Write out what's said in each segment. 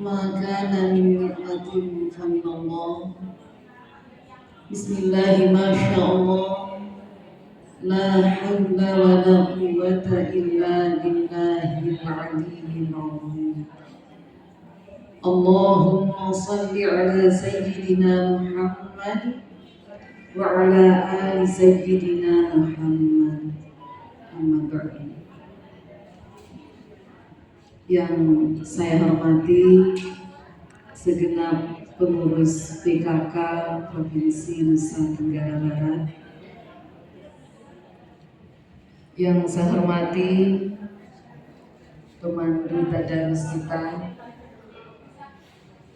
ما كان من نعمة فمن الله. بسم الله ما شاء الله لا حول ولا قوة إلا بالله العلي العظيم. اللهم صل على سيدنا محمد وعلى آل سيدنا محمد. أما بعد. Yang saya hormati segenap pengurus PKK Provinsi Nusa Tenggara Barat, yang saya hormati pemandu tadarus kita,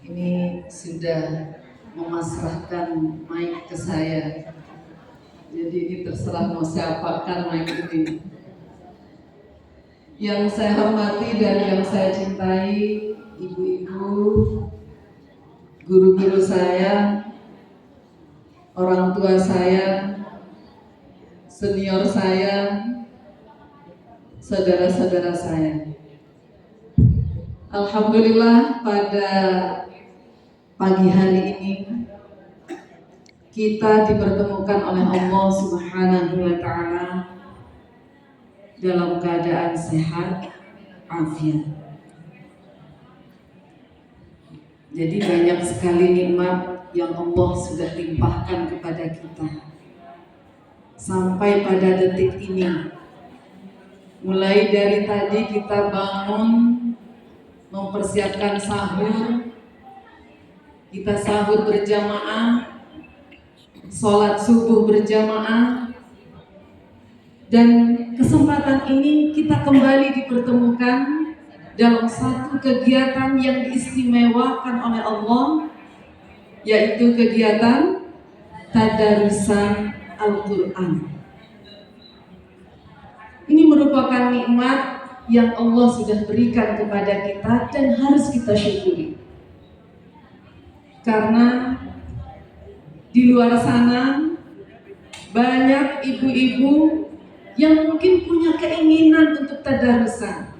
ini sudah memasrahkan mic ke saya, jadi ini terserah mau saya apakan mic ini. Yang saya hormati dan yang saya cintai, ibu-ibu, guru-guru saya, orang tua saya, senior saya, saudara-saudara saya. Alhamdulillah pada pagi hari ini kita dipertemukan oleh Allah Subhanahu wa Ta'ala dalam keadaan sehat, afiat. Jadi banyak sekali nikmat yang Allah sudah limpahkan kepada kita sampai pada detik ini. Mulai dari tadi kita bangun mempersiapkan sahur, kita sahur berjamaah, sholat subuh berjamaah, dan kesempatan ini kita kembali dipertemukan dalam satu kegiatan yang diistimewakan oleh Allah, yaitu kegiatan tadarusan Al-Quran. Ini merupakan nikmat yang Allah sudah berikan kepada kita dan harus kita syukuri. Karena di luar sana banyak ibu-ibu yang mungkin punya keinginan untuk tadarusan,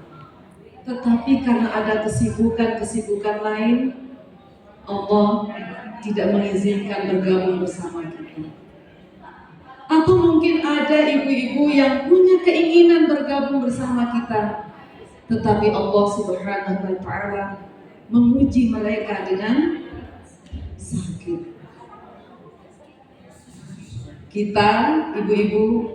tetapi karena ada kesibukan lain, Allah tidak mengizinkan bergabung bersama kita. Atau mungkin ada ibu-ibu yang punya keinginan bergabung bersama kita, tetapi Allah Subhanahu wa Ta'ala menguji mereka dengan sakit. Kita, ibu-ibu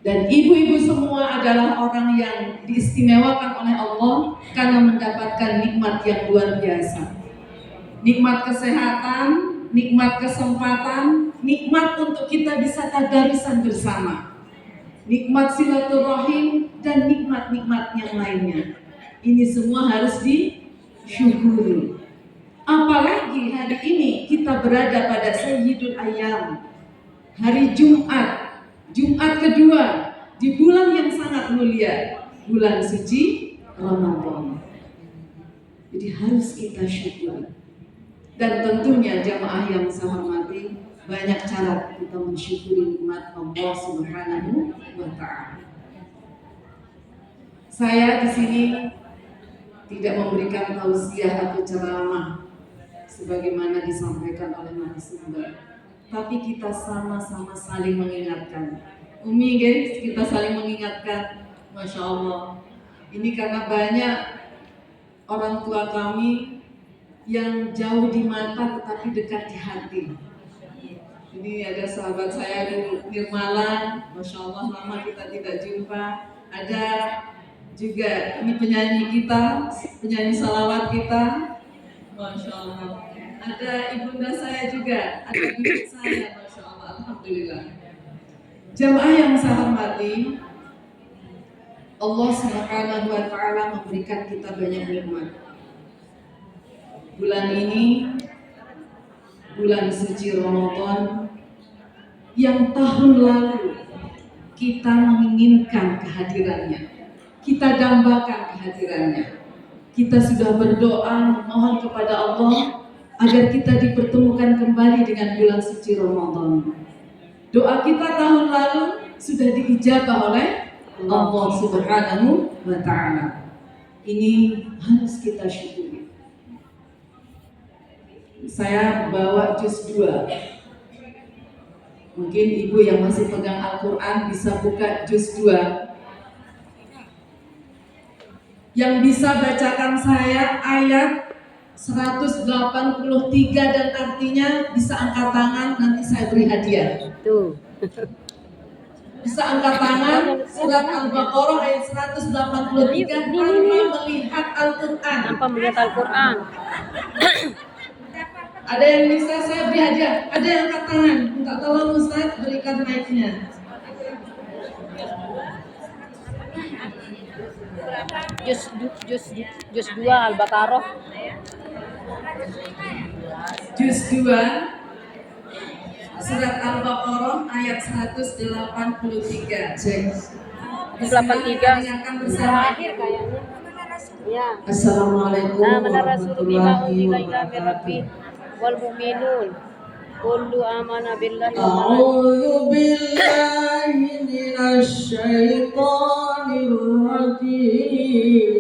dan ibu-ibu semua adalah orang yang diistimewakan oleh Allah karena mendapatkan nikmat yang luar biasa. Nikmat kesehatan, nikmat kesempatan, nikmat untuk kita bisa tadarusan bersama, nikmat silaturahim, dan nikmat-nikmat yang lainnya. Ini semua harus disyukuri. Apalagi hari ini kita berada pada Sayyidul Ayyam, hari Jumat kedua di bulan yang sangat mulia, bulan suci Ramadan. Jadi harus kita syukuri. Dan tentunya jamaah yang saya hormati, banyak cara kita mensyukuri nikmat Allah Subhanahu wa Ta'ala. Saya di sini tidak memberikan tausiah atau ceramah sebagaimana disampaikan oleh narasumber, tapi kita sama-sama saling mengingatkan. Umi guys, kita saling mengingatkan. Masya Allah. Ini karena banyak orang tua kami yang jauh di mata tetapi dekat di hati. Ini ada sahabat saya di Nirmala, Masya Allah, lama kita tidak jumpa. Ada juga ini penyanyi kita, penyanyi salawat kita, Masya Allah. Ada ibunda saya juga, ada ibu saya, Masya Allah, Alhamdulillah. Jamaah yang saya hormati, Allah Subhanahu wa Ta'ala memberikan kita banyak nikmat. Bulan ini, bulan suci Ramadan, yang tahun lalu kita menginginkan kehadirannya, kita dambakan kehadirannya. Kita sudah berdoa mohon kepada Allah agar kita dipertemukan kembali dengan bulan suci Ramadan. Doa kita tahun lalu sudah diijabah oleh Allah Subhanahu wa Ta'ala. Ini harus kita syukuri. saya bawa juz 2. Mungkin ibu yang masih pegang Al-Quran bisa buka juz 2. Yang bisa bacakan saya ayat 183 dan artinya bisa angkat tangan, nanti saya beri hadiah. Tuh. Bisa angkat tangan, surat Al-Baqarah ayat 183 tanpa melihat Al-Quran. Tanpa melihat Al-Quran. Ada yang bisa saya beri hadiah? Ada yang angkat tangan? Minta tolong Ustaz berikan mic-nya. Juz 2 Al-Baqarah. Juz 2 surat Al-Baqarah ayat 183. Cek. 183. Yang akan bersama. Ya. Assalamualaikum warahmatullahi wabarakatuh. Wal mu'minun kullu amana billahi wa A'udzu billahi minasy syaithanir rajim.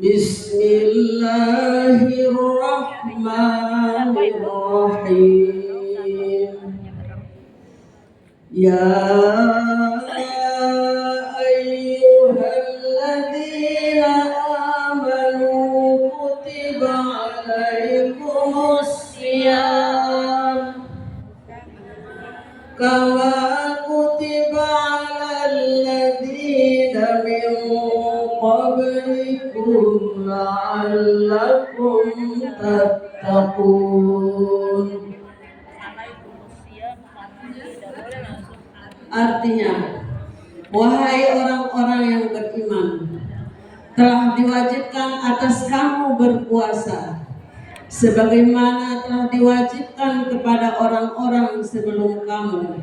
Bismillahirrahmanirrahim. Ya ayyuhalladzina amanu kutiba alaikumus syiyam kama kutiba alal ladzina min qablikum la'allakum tattaqun. Artinya, wahai orang-orang yang beriman, telah diwajibkan atas kamu berpuasa sebagaimana telah diwajibkan kepada orang-orang sebelum kamu,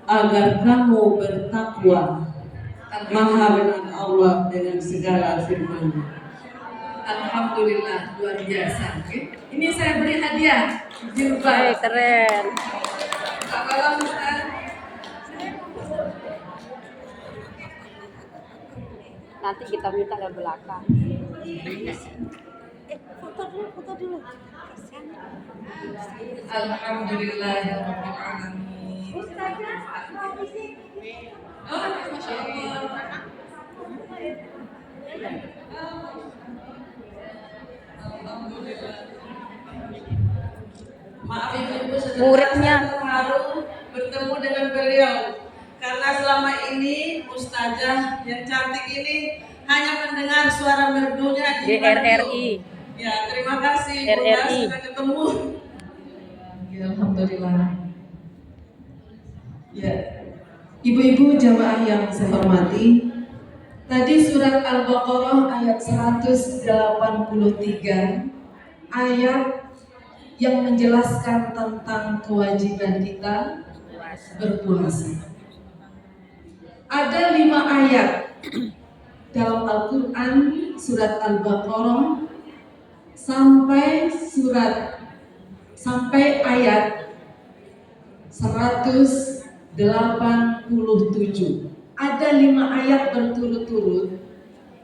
agar kamu bertakwa. Maha benar Allah dengan segala firman. Alhamdulillah, luar biasa. Oke. Ini saya beri hadiah jilbab. Baik, keren. Kalau Ustaz Nanti kita minta ke belakang. Foto dulu. Alhamdulillahirabbil alamin. Oh, Masya Allah. Maaf ibu-ibu, Muridnya. saya terharu bertemu dengan beliau karena selama ini ustazah yang cantik ini hanya mendengar suara merdunya di radio. RRI. Ya, terima kasih RRI. Bunda sudah ketemu. Ya, alhamdulillah. Ya, ibu-ibu jamaah yang saya hormati, tadi surat Al-Baqarah ayat 183, ayat yang menjelaskan tentang kewajiban kita berpuasa. Ada 5 ayat dalam Al-Quran surat Al-Baqarah sampai ayat 187. Ada 5 ayat berturut-turut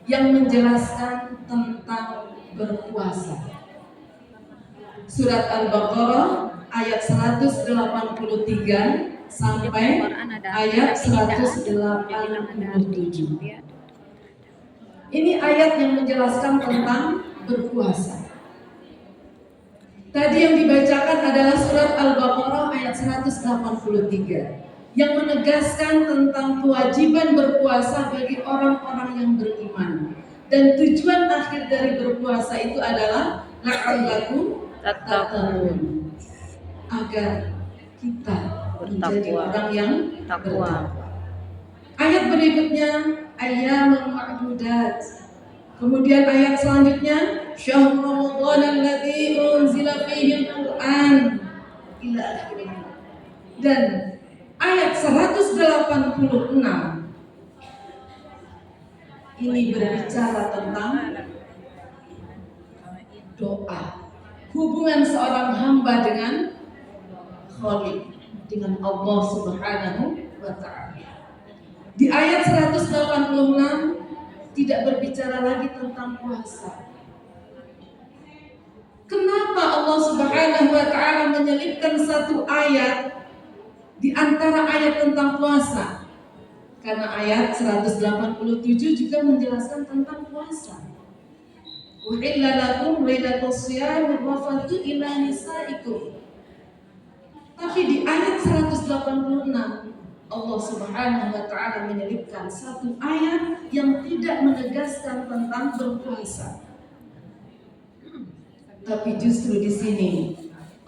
yang menjelaskan tentang berpuasa. Surat Al-Baqarah ayat 183 sampai ayat 187. Ini ayat yang menjelaskan tentang berpuasa. Tadi yang dibacakan adalah surat Al-Baqarah ayat 183 yang menegaskan tentang kewajiban berpuasa bagi orang-orang yang beriman. Dan tujuan akhir dari berpuasa itu adalah la'allakum tattaqun, agar kita menjadi orang yang bertakwa. Ayat berikutnya ayyaman ma'dudat. Kemudian ayat selanjutnya syahrul ramadan alladzi unzila fihi al-Qur'an ila akhirih. Dan ayat 186 ini berbicara tentang doa, hubungan seorang hamba dengan Khaliq, dengan Allah Subhanahu wa ta'ala. Di ayat 186 tidak berbicara lagi tentang puasa. Kenapa Allah Subhanahu wa taala menyelipkan satu ayat di antara ayat tentang puasa? Karena ayat 187 juga menjelaskan tentang puasa. Uhilla lakum lailatus shiyam rafathu ila nisaikum. Tapi di ayat 186 Allah Subhanahu wa taala menyelipkan satu ayat yang tidak menegaskan tentang berpuasa. Tapi justru di sini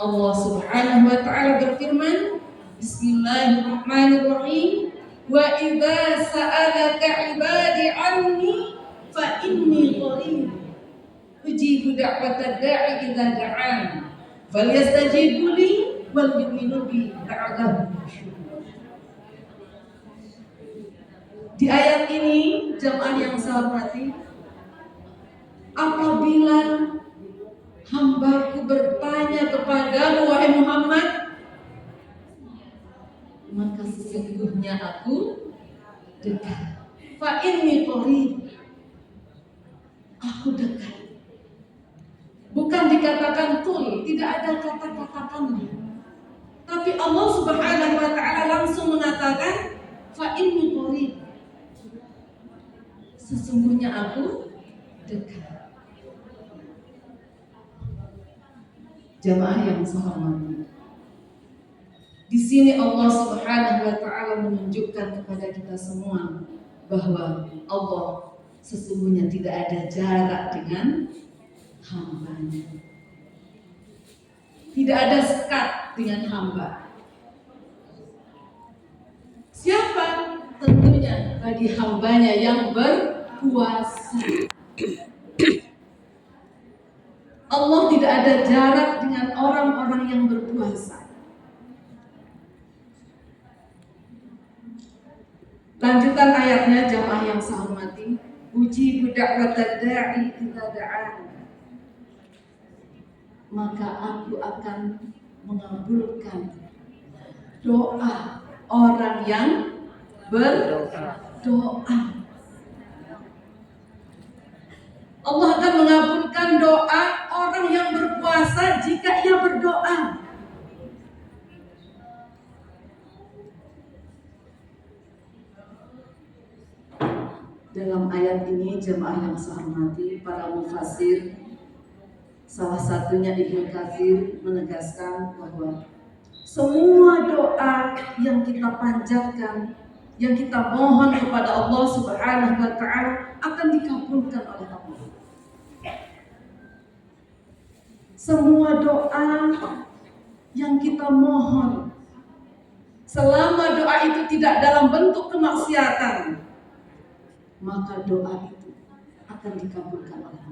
Allah Subhanahu wa taala berfirman, Bismillahirrahmanirrahim, wa idza sa'alaka 'ibadi 'anni fa inni qarib ujibu da'watad da'i idza da'an falyastajibu li wal yu'minu bi la'allahum yarshudun. Di ayat ini jemaah yang saya hormati, apabila hambaku bertanya kepadamu wahai Muhammad, maka sesungguhnya aku dekat. Fa inni qarib, aku dekat. Bukan dikatakan tul, tidak ada kata-katakannya. Tapi Allah Subhanahu wa taala langsung mengatakan fa inni qarib, sesungguhnya aku dekat. Jamaah yang saya hormati, di sini Allah Subhanahu wa taala menunjukkan kepada kita semua bahwa Allah sesungguhnya tidak ada jarak dengan hambanya. Tidak ada sekat dengan hamba. Siapa? Tentunya bagi hambanya yang berpuasa. Allah tidak ada jarak dengan orang-orang yang berpuasa. Lanjutan ayatnya jamaah yang saya hormati, ujibu da'watad da'i idza da'an, maka aku akan mengabulkan doa orang yang berdoa. Allah akan mengabulkan doa orang yang berpuasa jika ia berdoa. Dalam ayat ini jemaah yang saya hormati, para mufassir, salah satunya Ibnu Katsir menegaskan bahwa semua doa yang kita panjatkan, yang kita mohon kepada Allah Subhanahu wa taala akan dikabulkan oleh Allah. Semua doa yang kita mohon, selama doa itu tidak dalam bentuk kemaksiatan, maka doa itu akan dikabulkan oleh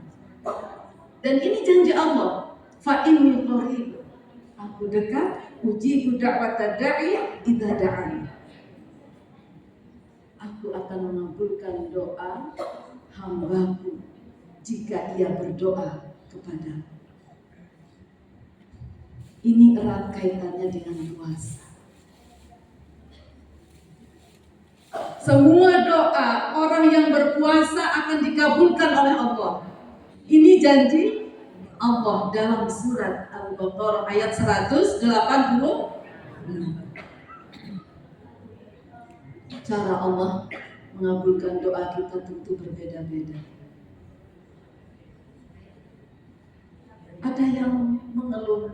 Allah. Dan ini janji Allah, fa inni qarib, aku dekat, ujibu da'watad da'i idza da'an, aku akan mengabulkan doa hambaku jika ia berdoa kepadaku. Ini erat kaitannya dengan puasa. Semua doa orang yang berpuasa akan dikabulkan oleh Allah. Ini janji Allah dalam surat Al-Baqarah ayat 180. Cara Allah mengabulkan doa kita tentu berbeda-beda. Ada yang mengeluh,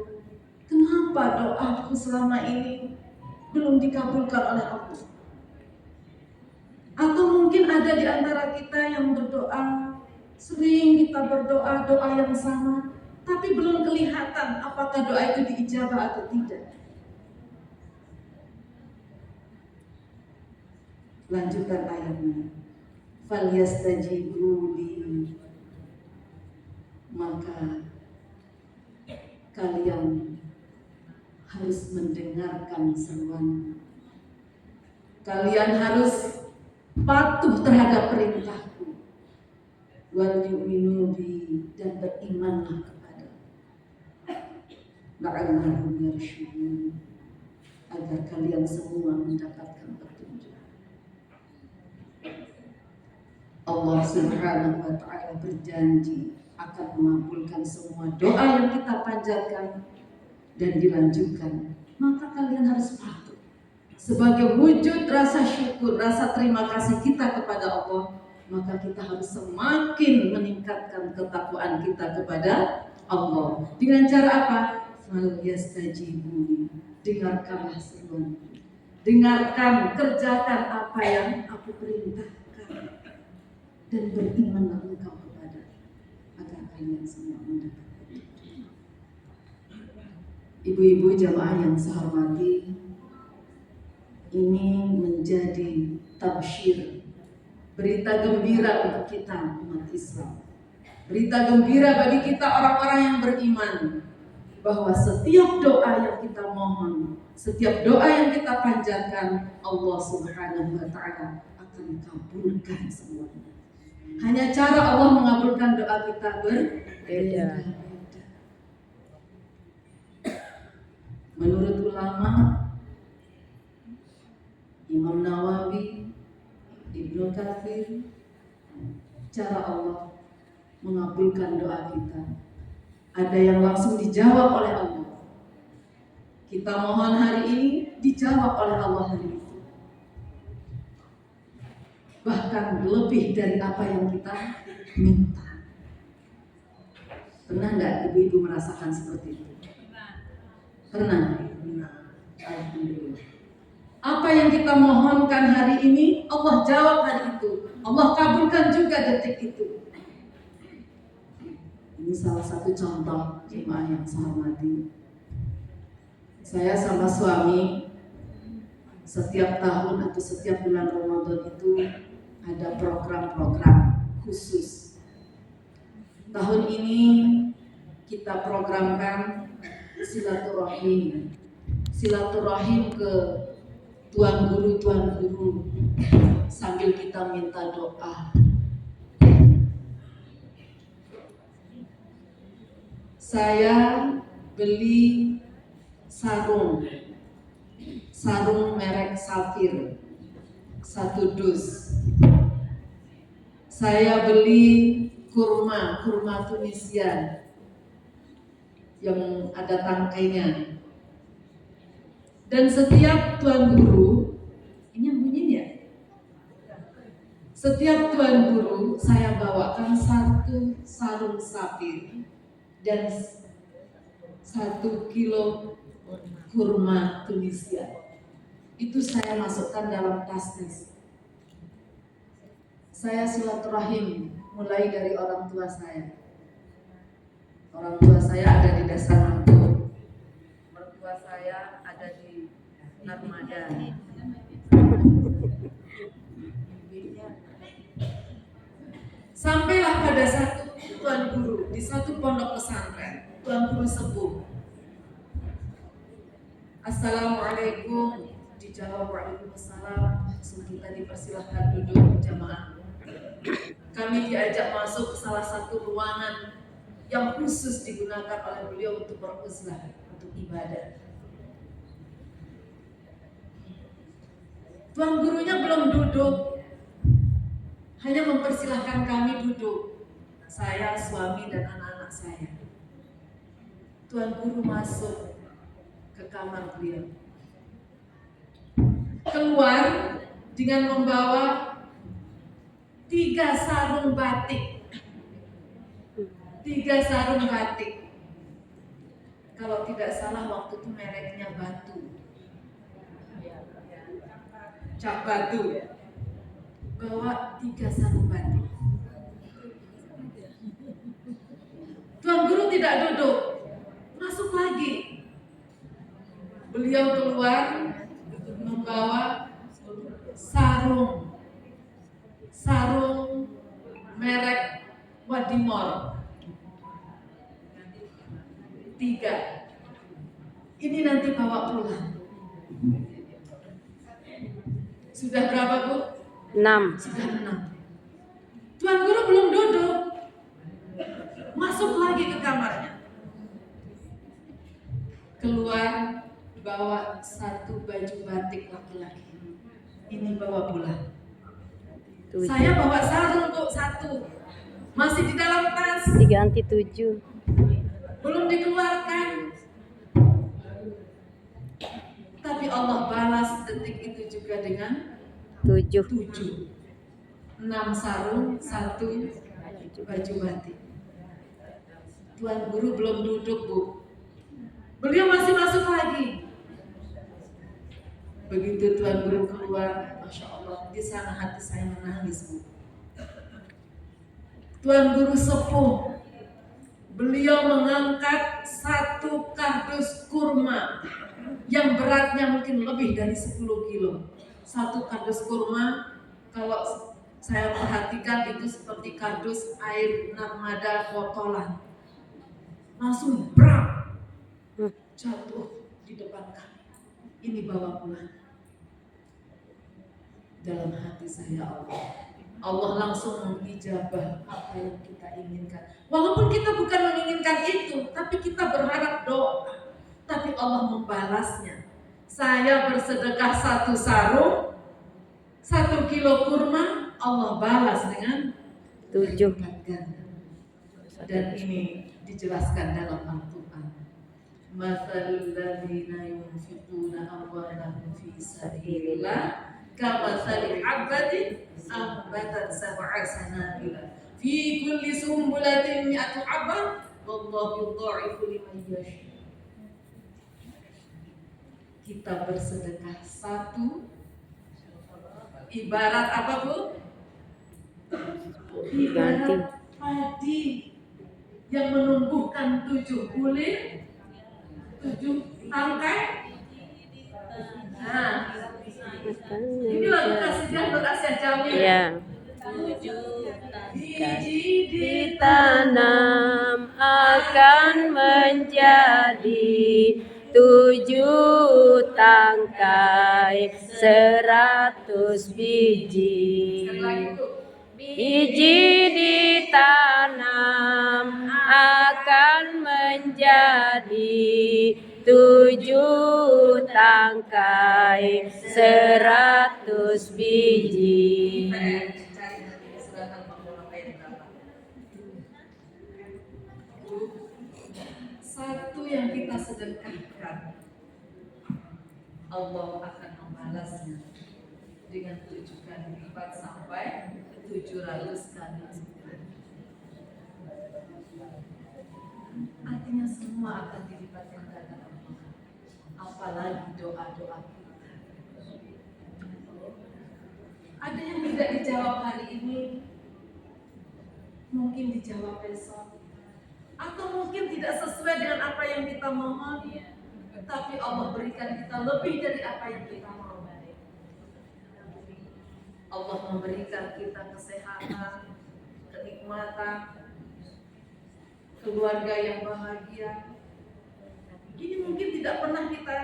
kenapa doaku selama ini belum dikabulkan oleh Allah? Atau mungkin ada di antara kita yang berdoa, sering kita berdoa doa yang sama, tapi belum kelihatan apakah doa itu diijabah atau tidak. Lanjutan ayatnya, falyastajibu li, maka kalian harus mendengarkan seruan. Kalian harus patuh terhadap perintahku. Wal yu'minu bi, dan berimanlah kepada la'allahum yarshudun, agar kalian semua mendapatkan petunjuk. Allah Subhanahu wa taala berjanji akan mengabulkan semua doa yang kita panjatkan dan dilanjutkan. Maka kalian harus patuh. Sebagai wujud rasa syukur, rasa terima kasih kita kepada Allah, maka kita harus semakin meningkatkan ketakwaan kita kepada Allah. Dengan cara apa? Falyastajibu, dengarkanlah seruanku. Dengarkan, kerjakan apa yang aku perintahkan, dan berimanlah engkau kepada agar kalian semua mendapatkan. Ibu-ibu jamaah yang saya hormati, ini menjadi tabsyir, berita gembira untuk kita umat Islam. Berita gembira bagi kita orang-orang yang beriman, bahwa setiap doa yang kita mohon, setiap doa yang kita panjatkan, Allah Subhanahu wa Ta'ala akan kabulkan semuanya. Hanya cara Allah mengabulkan doa kita berbeda. Menurut ulama, Imam Nawawi, Ibnu Katsir, cara Allah mengabulkan doa kita, ada yang langsung dijawab oleh Allah. Kita mohon hari ini, dijawab oleh Allah hari itu. Bahkan lebih dari apa yang kita minta. Pernah enggak ibu-ibu merasakan seperti itu? Pernah? Alhamdulillah. Apa yang kita mohonkan hari ini, Allah jawab hari itu. Allah kabulkan juga detik itu. Ini salah satu contoh jemaah yang saya hormati. Saya sama suami setiap tahun atau setiap bulan Ramadan itu ada program-program khusus. Tahun ini kita programkan silaturahim ke tuan guru sambil kita minta doa. Saya beli sarung merek Safir 1 dus. Saya beli kurma Tunisia yang ada tangkainya. Dan setiap tuan guru, ini yang bunyi ya? Setiap tuan guru saya bawakan 1 sarung Safir dan 1 kilo kurma Tunisia. Itu saya masukkan dalam tas. Saya silaturahim mulai dari orang tua saya. Orang tua saya ada di Desa Mantu, mertua saya ada di Narmada. Sampailah pada satu tuan guru di satu pondok pesantren, tuan guru sepuh. Assalamualaikum, dijawab waalaikumsalam. Langsung kita dipersilahkan duduk jamaah. Kami diajak masuk ke salah satu ruangan yang khusus digunakan oleh beliau untuk beruzlah, untuk ibadah. Tuan gurunya belum duduk, hanya mempersilahkan kami duduk. Saya, suami, dan anak-anak saya. Tuan guru masuk ke kamar beliau. Keluar dengan membawa 3 sarung batik. 3 sarung batik. Kalau tidak salah waktu itu mereknya Batu. Cap Batu. Bawa 3 sarung batik. Tuan guru tidak duduk, masuk lagi. Beliau keluar membawa sarung merek Wadimor 3. Ini nanti bawa pulang. Sudah berapa, Bu? 6. Sudah 6. Tuan guru belum duduk, masuk lagi ke kamarnya. Keluar bawa 1 baju batik laki-laki. Ini bawa pulang. Saya bawa sarung, Bu, 1. Masih di dalam atas. Diganti 7. Belum dikeluarkan. Tapi Allah balas detik itu juga dengan 7. 7. 6 sarung, 1 baju batik. Tuan guru belum duduk, Bu. Beliau masih masuk lagi. Begitu Tuan guru keluar, Masya Allah, di sana hati saya menangis, Bu. Tuan guru sepuh, beliau mengangkat 1 kardus kurma yang beratnya mungkin lebih dari 10 kilo. 1 kardus kurma, kalau saya perhatikan itu seperti kardus air narmada botolan. Langsung brak, jatuh di depan kami. Ini bawa pulang. Dalam hati saya Allah langsung mengijabah apa yang kita inginkan. Walaupun kita bukan menginginkan itu, tapi kita berharap doa. Tapi Allah membalasnya. Saya bersedekah 1 sarung, 1 kilo kurma, Allah balas dengan 7. Dan ini dijelaskan dalam Al-Quran. Mathalul ladzina yunfiquna amwalahum fi sabilillah kamathali habbatin ambatat sab'a sanabila fi kulli sumbulatin mi'atu habba wallahu yudha'ifu liman yasha. Kita bersedekah 1 ibarat apa, Bu? Ibarat padi yang menumbuhkan 7 bulir, 7 tangkai. Nah, ini lagu kasihan buat Asia Jamil. Ya. 7 Biji ditanam akan menjadi 7 tangkai 100 biji. Biji ditanam akan menjadi 7 tangkai 100 biji. Satu yang kita sedekahkan, Allah akan membalasnya dengan 7 kali lipat sampai 700 kali. Artinya semua akan dilipat gandakan Allah. Apalagi doa-doa kita. Ada yang tidak dijawab hari ini, mungkin dijawab besok, atau mungkin tidak sesuai dengan apa yang kita mohon, tapi Allah berikan kita lebih dari apa yang kita mau. Allah memberikan kita kesehatan, kenikmatan, keluarga yang bahagia. Ini mungkin tidak pernah kita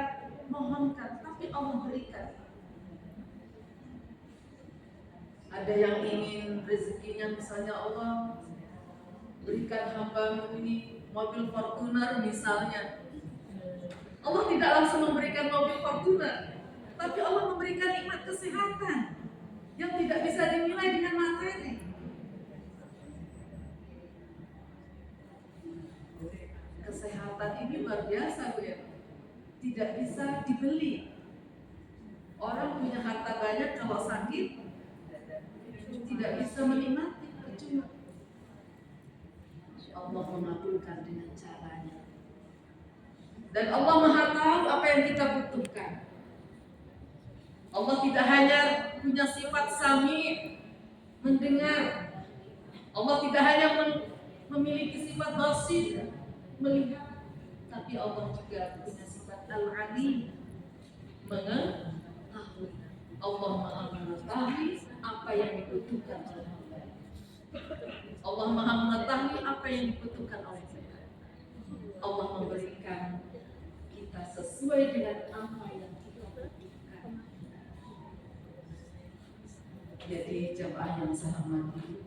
mohonkan, tapi Allah berikan. Ada yang ingin rezekinya, misalnya Allah berikan hamba ini mobil Fortuner misalnya. Allah tidak langsung memberikan mobil Fortuner, tapi Allah memberikan nikmat kesehatan yang tidak bisa dinilai dengan materi. Kesehatan ini luar biasa, Bu, ya. Tidak bisa dibeli. Orang punya harta banyak, kalau sakit tidak bisa menikmati, percuma. Allah mengabulkan dengan caranya. Dan Allah Maha tahu apa yang kita butuhkan. Allah tidak hanya punya sifat sami, mendengar. Allah tidak hanya memiliki sifat basir, melihat, tapi Allah juga punya sifat al-alim, mengetahui. Allah Maha mengetahui apa yang dibutuhkan oleh hamba. Allah Maha mengetahui apa yang dibutuhkan oleh kita. Allah memberikan kita sesuai dengan apa yang kita butuhkan. Jadi jamaah yang saya hormati,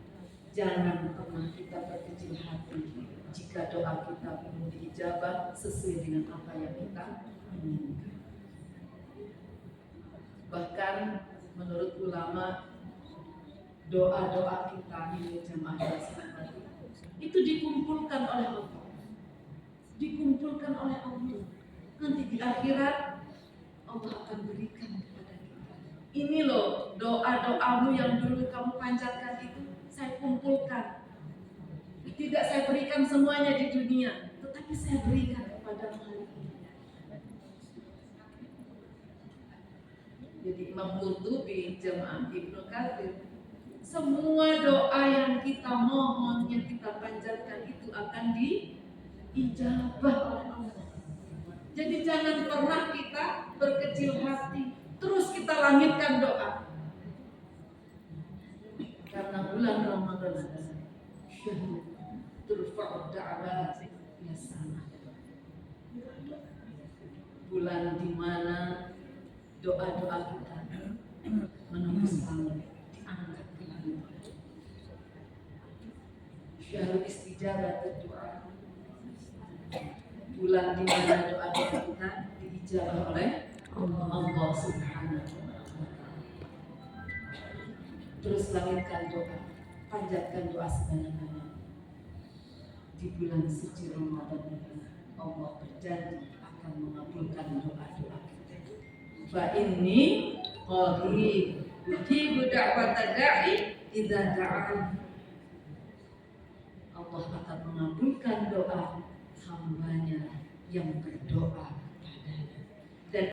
jangan pernah kita berkecil hati jika doa kita belum diijabah sesuai dengan apa yang kita inginkan. Bahkan menurut ulama, doa-doa kita ini jamaah yang saya hormati itu dikumpulkan oleh Allah. Dikumpulkan oleh Allah. Nanti di akhirat Allah akan berikan kepada kita. Ini loh doa-doamu yang dulu kamu panjatkan itu saya kumpulkan. Tidak saya berikan semuanya di dunia, tetapi saya berikan kepada hari ini. Jadi Imam Qurtubi, Jamaah Ibnu Katsir, semua doa yang kita mohon, yang kita panjatkan itu akan diijabah oleh Allah. Jadi jangan pernah kita berkecil hati, terus kita langitkan doa. Karena bulan Ramadan adalah syahrul turfa'ud da'wat ya sama. Bulan di mana doa-doa kita menembus langit, diangkat ke langit. Syahrul istijabah doa. Bulan di mana doa-doa kita diijabah oleh Allah Subhanahu wa Ta'ala. Terus langitkan doa, panjatkan doa sebanyak-banyak. Di bulan suci Ramadan ini Allah berjanji akan mengabulkan doa-doa kita. Fa inni qarib ujibu da'wata da'i idza da'an. Allah akan mengabulkan doa hambanya yang berdoa